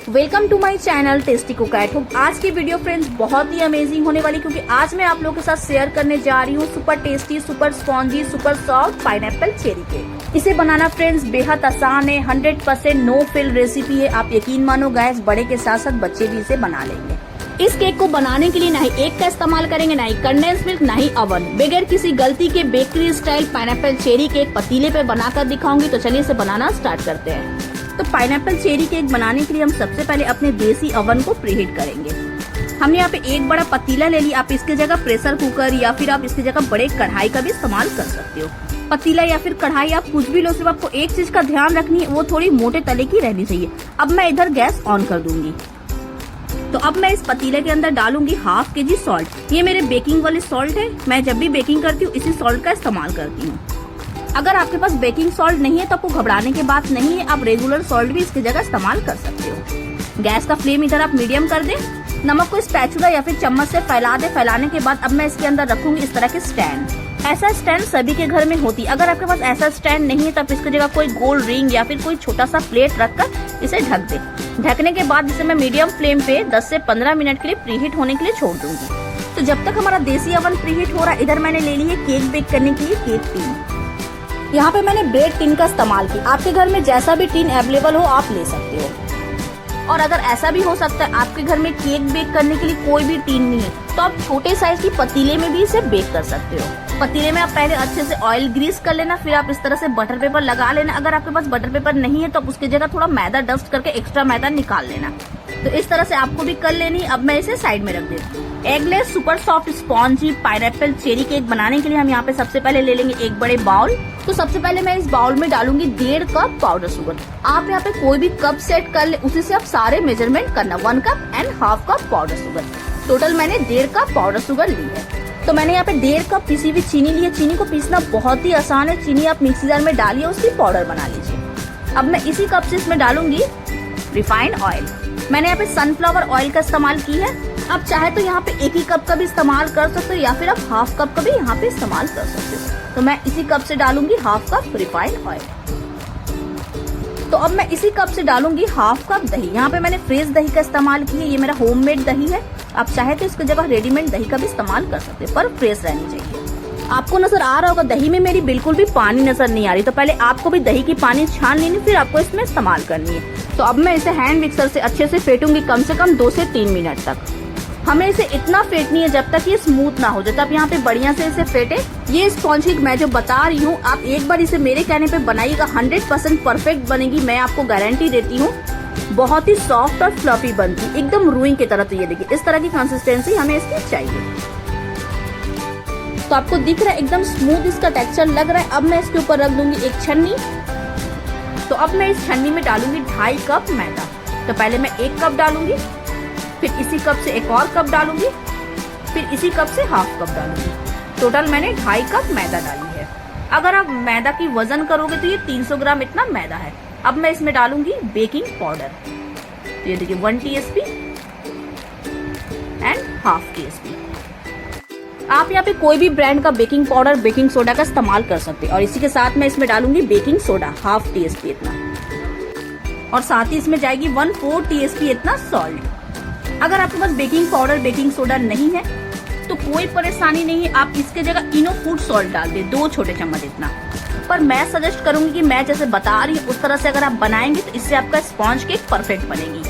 Welcome to my channel tasty cook at home. आज की video friends बहुत ही amazing होने वाली, क्योंकि आज मैं आप लोगों के साथ शेयर करने जा रही हूँ super tasty, super spongy, super soft pineapple cherry cake. इसे बनाना फ्रेंड्स बेहद आसान है, 100% नो फिल रेसिपी है। आप यकीन मानो गैस बड़े के साथ साथ बच्चे भी इसे बना लेंगे। इस केक को बनाने के लिए ना ही एग का इस्तेमाल करेंगे, ना ही कंडेंस मिल्क, ना ही ओवन। बगैर किसी गलती के bakery style pineapple cherry cake पतीले पे बनाकर दिखाऊंगी। तो चलिए इसे बनाना स्टार्ट करते हैं। तो पाइनएप्पल चेरी केक बनाने के लिए हम सबसे पहले अपने देसी ओवन को प्रीहीट करेंगे। हमने यहाँ पे एक बड़ा पतीला ले लिया। आप इसकी जगह प्रेशर कुकर या फिर आप इसकी जगह बड़े कढ़ाई का भी इस्तेमाल कर सकते हो। पतीला या फिर कढ़ाई आप कुछ भी लो, सिर्फ आपको एक चीज का ध्यान रखनी है, वो थोड़ी मोटे तले की रहनी चाहिए। अब मैं इधर गैस ऑन कर दूंगी। तो अब मैं इस पतीले के अंदर डालूंगी हाफ केजी सॉल्ट। ये मेरे बेकिंग वाली सॉल्ट है। मैं जब भी बेकिंग करती हूँ इसी सॉल्ट का इस्तेमाल करती हूँ। अगर आपके पास बेकिंग सॉल्ट नहीं है तो आपको घबराने की बात नहीं है, आप रेगुलर सॉल्ट भी इसकी जगह इस्तेमाल कर सकते हो। गैस का फ्लेम इधर आप मीडियम कर दें। नमक को स्पैचुला या फिर चम्मच से फैला दे। फैलाने के बाद अब मैं इसके अंदर रखूंगी इस तरह के स्टैंड। ऐसा स्टैंड सभी के घर में होती है। अगर आपके पास ऐसा स्टैंड नहीं है तो आप इसकी जगह कोई गोल्ड रिंग या फिर कोई छोटा सा प्लेट रखकर इसे ढक दे। ढकने के बाद इसे मैं मीडियम फ्लेम पे 10 से 15 मिनट के लिए प्रीहीट होने के लिए छोड़ दूंगी। तो जब तक हमारा देसी ओवन प्रीहीट हो रहा है, इधर मैंने ले ली है केक बेक करने के लिए केक टिन। यहाँ पे मैंने ब्रेड टिन का इस्तेमाल किया। आपके घर में जैसा भी टिन अवेलेबल हो आप ले सकते हो। और अगर ऐसा भी हो सकता है आपके घर में केक बेक करने के लिए कोई भी टिन नहीं है, तो आप छोटे साइज की पतीले में भी इसे बेक कर सकते हो। पतीले में आप पहले अच्छे से ऑयल ग्रीस कर लेना, फिर आप इस तरह से बटर पेपर लगा लेना। अगर आपके पास बटर पेपर नहीं है तो आप उसकी जगह थोड़ा मैदा डस्ट करके एक्स्ट्रा मैदा निकाल लेना। तो इस तरह से आपको भी कर लेनी। अब मैं इसे साइड में रख देती हूँ। Eggless super soft spongy pineapple cherry cake बनाने के लिए हम यहाँ पे सबसे पहले ले लेंगे एक बड़े बाउल। तो सबसे पहले मैं इस बाउल में डालूंगी 1.5 कप पाउडर शुगर। आप यहाँ पे कोई भी कप सेट कर ले, उसी से आप सारे मेजरमेंट करना। 1 cup and half cup powder sugar. Total मैंने 1.5 कप पाउडर शुगर ली है। तो मैंने यहाँ पे 1.5 कप पिसी हुई चीनी ली है। चीनी को पीसना बहुत ही आसान है। चीनी आप मिक्सी जार में डालिए, उसकी पाउडर बना लीजिए। अब मैं इसी कप से इसमें डालूंगी रिफाइंड ऑयल। मैंने यहाँ पे सनफ्लावर ऑयल का इस्तेमाल की है। आप चाहे तो यहाँ पे 1 ही कप का भी इस्तेमाल कर सकते हो या फिर आप हाफ कप का भी यहाँ पे इस्तेमाल कर सकते हो। तो मैं इसी कप से डालूंगी हाफ कप रिफाइंड ऑयल। तो अब मैं इसी कप से डालूंगी हाफ कप दही। यहाँ पे मैंने फ्रेश दही का इस्तेमाल की है। ये मेरा होममेड दही है। आप चाहे तो इसकी जगह रेडीमेड दही का भी इस्तेमाल कर सकते हो, पर फ्रेश रहनी चाहिए। आपको नजर आ रहा होगा दही में मेरी बिल्कुल भी पानी नजर नहीं आ रही। तो पहले आपको भी दही की पानी छान लेनी, फिर आपको इसमें इस्तेमाल करनी है। तो अब मैं इसे हैंड मिक्सर से अच्छे से फेंटूंगी, कम से कम 2 से 3 मिनट तक। हमें इसे इतना फेंटनी है जब तक ये स्मूथ ना हो जाए। तब यहाँ पे बढ़िया से इसे फेंटे। ये स्पॉन्ज केक मैं जो बता रही हूँ, आप एक बार इसे मेरे कहने पे बनाइएगा, 100% परफेक्ट बनेगी। मैं आपको गारंटी देती हूँ। बहुत ही सॉफ्ट और फ्लफी बनती, एकदम रुई की तरह। तो ये देखिए इस तरह की कंसिस्टेंसी हमें इसकी चाहिए। तो आपको दिख रहा है एकदम स्मूथ इसका टेक्सचर लग रहा है। अब मैं इसके ऊपर रख दूंगी एक छन्नी। तो अब मैं इस छन्नी में डालूंगी 2.5 कप मैदा। तो पहले मैं 1 कप डालूंगी, फिर इसी कप से एक और कप डालूंगी, फिर इसी कप से हाफ कप डालूंगी। टोटल मैंने 2.5 कप मैदा डाली है। अगर आप मैदा की वजन करोगे तो ये 300 ग्राम इतना मैदा है। अब मैं इसमें डालूंगी बेकिंग पाउडर। तो ये देखिए 1 टीस्पून एंड हाफ टीस्पून। आप यहाँ पे कोई भी ब्रांड का बेकिंग पाउडर, बेकिंग सोडा का इस्तेमाल कर सकते हैं। और इसी के साथ मैं इसमें डालूंगी बेकिंग सोडा हाफ टीस्पून इतना। और साथ ही इसमें जाएगी 1/4 टीस्पून इतना सॉल्ट। अगर आपके पास बेकिंग पाउडर, बेकिंग सोडा नहीं है तो कोई परेशानी नहीं है। आप इसके जगह इनो फूड सॉल्ट डाल दे, 2 छोटे चम्मच इतना। पर मैं सजेस्ट करूंगी कि मैं जैसे बता रही हूँ उस तरह से अगर आप बनाएंगे तो इससे आपका स्पॉन्ज केक परफेक्ट बनेगी।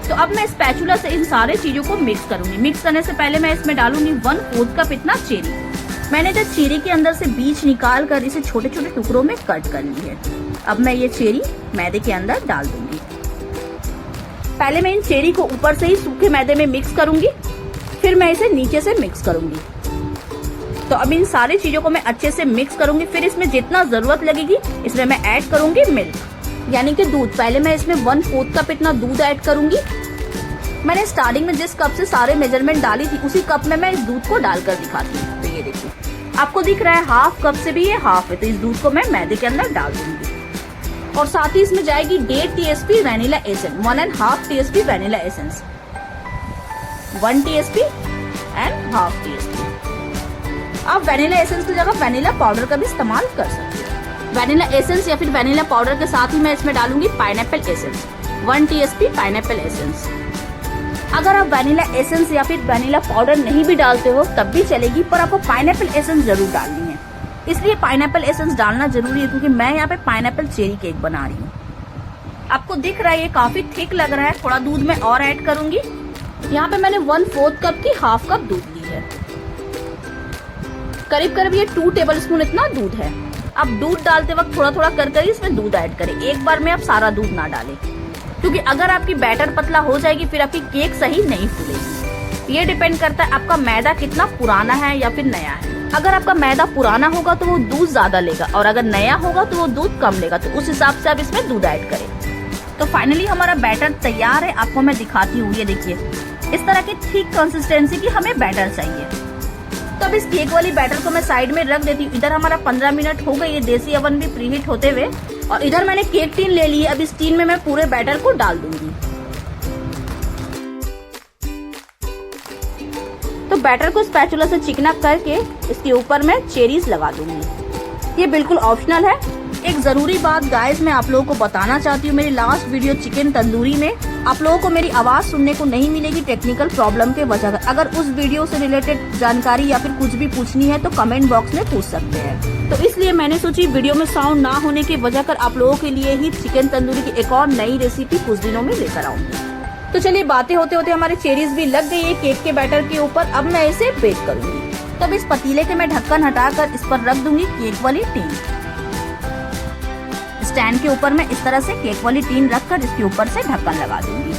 तो अब मैं स्पैचुला से इन सारे चीजों को मिक्स करूंगी। मिक्स करने से पहले मैं इसमें डालूंगी 1/4 कप इतना चेरी। मैंने जो चेरी के अंदर से बीज निकाल कर इसे छोटे छोटे टुकड़ों में कट कर ली है। अब मैं ये चेरी मैदे के अंदर डाल दूंगी। पहले मैं इन चेरी को ऊपर से ही सूखे मैदे में मिक्स करूंगी, फिर मैं इसे नीचे से मिक्स करूंगी। तो अब इन सारी चीजों को मैं अच्छे से मिक्स करूंगी। फिर इसमें जितना जरूरत लगेगी इसमें मैं ऐड करूंगी मिल्क, यानी कि दूध। पहले मैं इसमें 1/4 कप इतना दूध ऐड करूंगी। मैंने स्टार्टिंग में जिस कप से सारे मेजरमेंट डाली थी उसी कप में मैं इस दूध को डालकर दिखाती हूँ। तो ये देखिए आपको दिख रहा है हाफ कप से भी ये हाफ है। तो इस दूध को मैं मैदे के अंदर डाल दूंगी। और साथ ही इसमें जाएगी 1.5 teaspoon vanilla essence, 1.5 teaspoon vanilla essence, 1 teaspoon and half teaspoon. आप वैनिला एसेंस की जगह वैनिला पाउडर का भी इस्तेमाल कर सकते हो। वैनिला एसेंस या फिर वैनिला पाउडर के साथ ही मैं इसमें डालूंगी pineapple essence. 1 TSP pineapple essence. अगर आप वैनिला एसेंस या फिर वैनिला पाउडर नहीं भी डालते हो तब भी चलेगी, पर आपको पाइनएप्पल एसेंस जरूर डालनी है। इसलिए पाइनएप्पल एसेंस डालना जरूरी है क्योंकि मैं यहाँ पे पाइनएप्पल चेरी केक बना रही हूँ। आपको दिख रहा है ये काफी थिक लग रहा है, थोड़ा दूध मैं और ऐड करूंगी। यहाँ पे मैंने 1/4 कप की हाफ कप दूध ली है, करीब करीब ये 2 टेबलस्पून इतना दूध है। अब दूध डालते वक्त थोड़ा थोड़ा कर इसमें दूध ऐड करें, एक बार में आप सारा दूध ना डालें क्योंकि अगर आपकी बैटर पतला हो जाएगी फिर आपकी केक सही नहीं फूलेगी। ये डिपेंड करता है आपका मैदा कितना पुराना है या फिर नया है। अगर आपका मैदा पुराना होगा तो वो दूध ज्यादा लेगा और अगर नया होगा तो वो दूध कम लेगा, तो उस हिसाब से आप इसमें दूध ऐड करें। तो फाइनली हमारा बैटर तैयार है, आपको मैं दिखाती हूँ। ये देखिए इस तरह की थिक कंसिस्टेंसी की हमें बैटर चाहिए। तो अब इस केक वाली बैटर को मैं साइड में रख देती हूँ। इधर हमारा 15 मिनट हो गई है देसी ओवन भी प्रीहीट होते हुए, और इधर मैंने केक टीन ले ली है। अब इस टीन में मैं पूरे बैटर को डाल दूंगी। तो बैटर को स्पैचुला से चिकना करके इसके ऊपर मैं चेरीज लगा दूंगी। ये बिल्कुल ऑप्शनल है। एक जरूरी बात गाइस मैं आप लोगों को बताना चाहती हूँ, मेरी लास्ट वीडियो चिकन तंदूरी में आप लोगों को मेरी आवाज सुनने को नहीं मिलेगी टेक्निकल प्रॉब्लम के वजह से। अगर उस वीडियो से रिलेटेड जानकारी या फिर कुछ भी पूछनी है तो कमेंट बॉक्स में पूछ सकते हैं। तो इसलिए मैंने सोची वीडियो में साउंड ना होने की वजह कर आप लोगों के लिए ही चिकन तंदूरी की एक और नई रेसिपी कुछ दिनों में लेकर आऊंगी। तो चलिए बातें होते होते हमारे चेरीज भी लग गई है केक के बैटर के ऊपर। अब मैं इसे बेक करूंगी। तब इस पतीले के मैं ढक्कन हटाकर इस पर रख दूंगी केक वाली टीन। स्टैंड के ऊपर मैं इस तरह से केक वाली टीन रखकर इसके ऊपर से ढक्कन लगा दूंगी।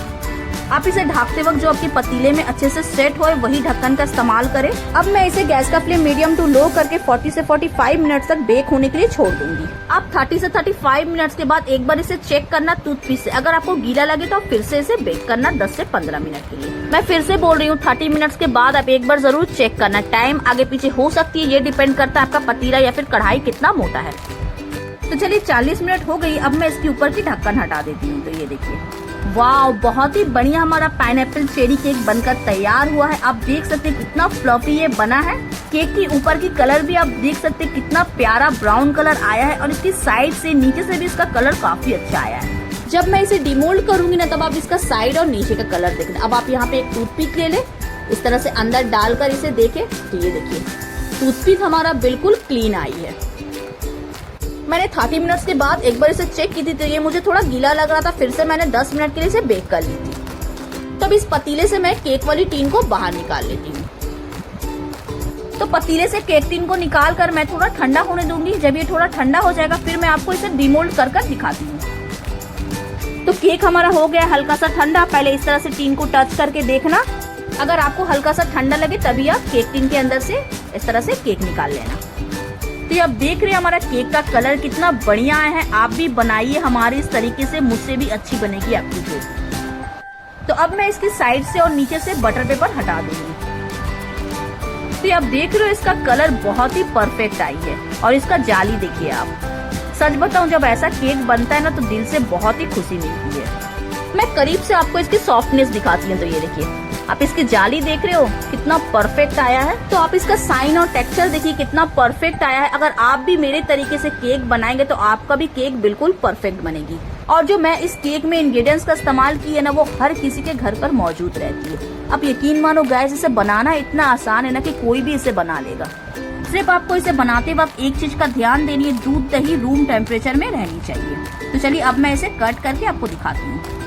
आप इसे ढकते वक्त जो आपके पतीले में अच्छे से सेट होए वही ढक्कन का इस्तेमाल करें। अब मैं इसे गैस का फ्लेम मीडियम टू लो करके 40 से 45 मिनट तक बेक होने के लिए छोड़ दूंगी। आप 30 से 35 मिनट के बाद एक बार इसे चेक करना टूथपिक से। अगर आपको गीला लगे तो फिर से इसे बेक करना 10 से 15 मिनट के लिए। मैं फिर से बोल रही हूँ 30 मिनट के बाद आप एक बार जरूर चेक करना। टाइम आगे पीछे हो सकती है, ये डिपेंड करता है आपका पतीला या फिर कढ़ाई कितना मोटा है। तो चलिए 40 मिनट हो गई। अब मैं इसके ऊपर की ढक्कन हटा देती हूँ। तो ये देखिए वाह, बहुत ही बढ़िया हमारा पाइनएप्पल चेरी केक बनकर तैयार हुआ है। आप देख सकते हैं कितना फ्लफी ये बना है। केक के ऊपर की कलर भी आप देख सकते हैं कितना प्यारा ब्राउन कलर आया है और इसकी साइड से नीचे से भी इसका कलर काफी अच्छा आया है। जब मैं इसे डिमोल्ड करूंगी ना तब आप इसका साइड और नीचे का कलर देखना। अब आप यहाँ पे एक टूथपिक ले ले, इस तरह से अंदर डालकर इसे देखें। तो ये देखिए टूथपिक हमारा बिल्कुल क्लीन आई है। मैंने 30 मिनट्स के बाद एक बार इसे चेक की थी तो ये मुझे थोड़ा गीला लग रहा था, फिर से मैंने 10 मिनट के लिए इसे बेक कर ली थी। तब इस पतीले से मैं केक वाली टीन को बाहर निकाल लेती हूँ। तो पतीले से केक टीन को निकाल कर मैं थोड़ा ठंडा होने दूंगी। जब ये थोड़ा ठंडा हो जाएगा फिर मैं आपको इसे डिमोल्ड कर दिखाती हूँ। तो केक हमारा हो गया हल्का सा ठंडा। पहले इस तरह से टीन को टच करके देखना। अगर आपको हल्का सा ठंडा लगे तभी आप केक टीन के अंदर से इस तरह से केक निकाल लेना। तो आप देख रहे हैं हमारा केक का कलर कितना बढ़िया आया है। आप भी बनाइए हमारे इस तरीके से, मुझसे भी अच्छी बनेगी आपकी केक। तो अब मैं इसकी साइड से और नीचे से बटर पेपर हटा दूंगी। तो आप देख रहे हो इसका कलर बहुत ही परफेक्ट आई है और इसका जाली देखिए आप। सच बताऊं जब ऐसा केक बनता है ना तो दिल से बहुत ही खुशी मिलती है। मैं करीब से आपको इसकी सॉफ्टनेस दिखाती हूँ। तो ये देखिए आप इसकी जाली देख रहे हो कितना परफेक्ट आया है। तो आप इसका साइन और टेक्सचर देखिए कितना परफेक्ट आया है। अगर आप भी मेरे तरीके से केक बनाएंगे तो आपका भी केक बिल्कुल परफेक्ट बनेगी। और जो मैं इस केक में इंग्रेडिएंट्स का इस्तेमाल की है ना वो हर किसी के घर पर मौजूद रहती है। अब यकीन मानो गाइस इसे बनाना इतना आसान है ना कि कोई भी इसे बना लेगा। सिर्फ आपको इसे बनाते वक्त एक चीज का ध्यान देनी है, दूध दही रूम टेम्परेचर में रहनी चाहिए। तो चलिए अब मैं इसे कट करके आपको दिखाती हूँ।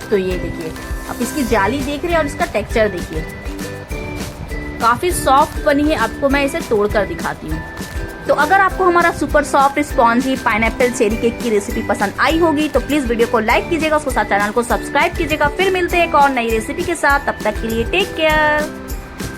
तो ये देखिए आप इसकी जाली देख रहे हैं और इसका टेक्सचर देखिए काफी सॉफ्ट बनी है। आपको मैं इसे तोड़कर दिखाती हूँ। तो अगर आपको हमारा super soft spongy pineapple cherry cake की रेसिपी पसंद आई होगी तो प्लीज वीडियो को लाइक कीजिएगा, उसके साथ चैनल को सब्सक्राइब कीजिएगा। फिर मिलते हैं एक और नई रेसिपी के साथ, तब तक के लिए टेक केयर।